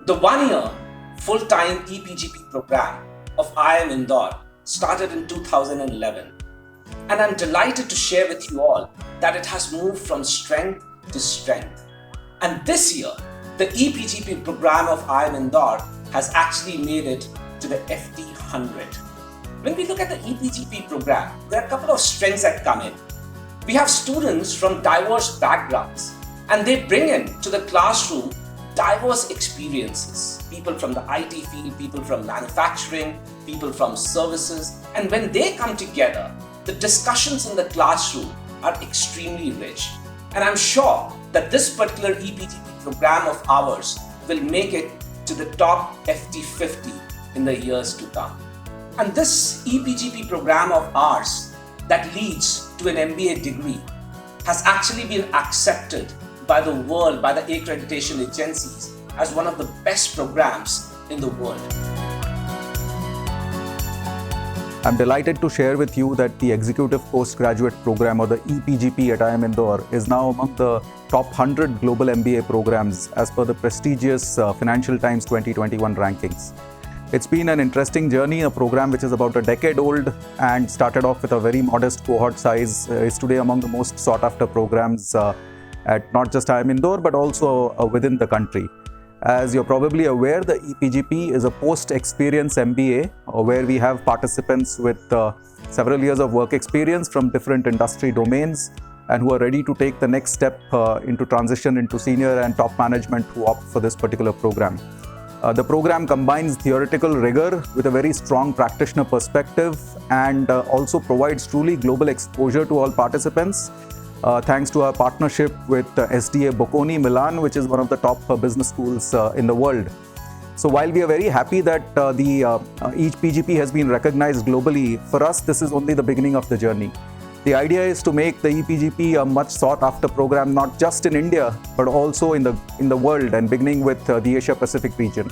The one-year full-time EPGP program of IIM Indore started in 2011, and I'm delighted to share with you all that it has moved from strength to strength. And this year, the EPGP program of IIM Indore has actually made it to the FT 100. When we look at the EPGP program, there are a couple of strengths that come in. We have students from diverse backgrounds, and they bring in to the classroom diverse experiences. People from the IT field, people from manufacturing, people from services. And when they come together, the discussions in the classroom are extremely rich. And I'm sure that this particular EPGP program of ours will make it to the top FT 50 in the years to come. And this EPGP program of ours that leads to an MBA degree has actually been accepted by the world, by the accreditation agencies, as one of the best programs in the world. I'm delighted to share with you that the Executive Postgraduate Program, or the EPGP at IIM Indore, is now among the top 100 global MBA programs as per the prestigious Financial Times 2021 rankings. It's been an interesting journey. A program which is about a decade old and started off with a very modest cohort size is today among the most sought after programs at not just IIM Indore but also within the country. As you're probably aware, the EPGP is a post-experience MBA where we have participants with several years of work experience from different industry domains and who are ready to take the next step into transition into senior and top management who opt for this particular program. The program combines theoretical rigor with a very strong practitioner perspective and also provides truly global exposure to all participants. Thanks to our partnership with SDA Bocconi Milan, which is one of the top business schools in the world. So while we are very happy that the EPGP has been recognized globally, for us this is only the beginning of the journey. The idea is to make the EPGP a much sought after program, not just in India, but also in the world, and beginning with the Asia Pacific region.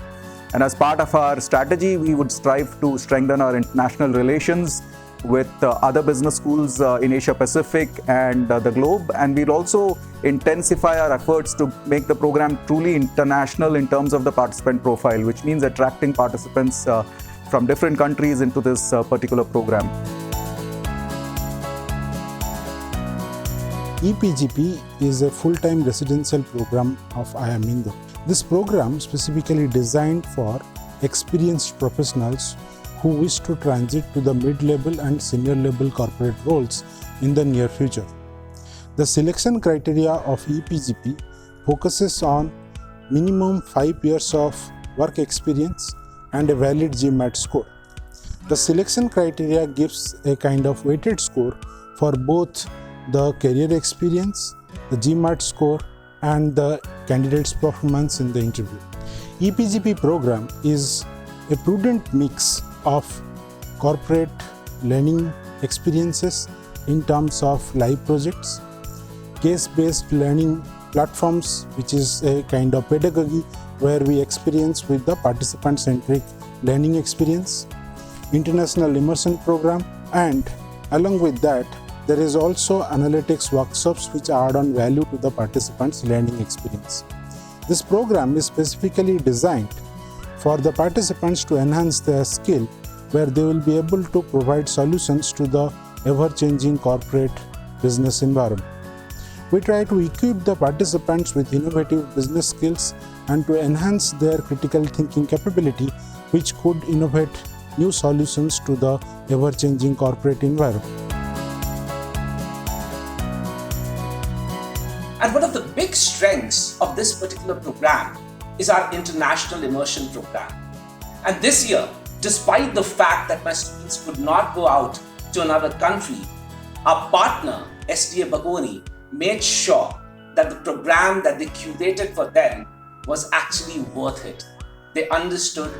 And as part of our strategy, we would strive to strengthen our international relations with other business schools in Asia Pacific and the globe. And we'll also intensify our efforts to make the program truly international in terms of the participant profile, which means attracting participants from different countries into this particular program. EPGP is a full-time residential program of IIM Indore. This program specifically designed for experienced professionals who wish to transit to the mid-level and senior-level corporate roles in the near future. The selection criteria of EPGP focuses on minimum 5 years of work experience and a valid GMAT score. The selection criteria gives a kind of weighted score for both the career experience, the GMAT score, and the candidate's performance in the interview. EPGP program is a prudent mix of corporate learning experiences in terms of live projects, case-based learning platforms, which is a kind of pedagogy where we experience with the participant-centric learning experience, international immersion program, and along with that, there is also analytics workshops which add on value to the participants' learning experience. This program is specifically designed for the participants to enhance their skill, where they will be able to provide solutions to the ever-changing corporate business environment. We try to equip the participants with innovative business skills and to enhance their critical thinking capability, which could innovate new solutions to the ever-changing corporate environment. And one of the big strengths of this particular program is our international immersion program. And this year, despite the fact that my students could not go out to another country, our partner, SDA Bocconi, made sure that the program that they curated for them was actually worth it. They understood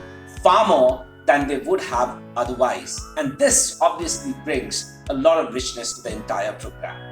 far more than they would have otherwise. And this obviously brings a lot of richness to the entire program.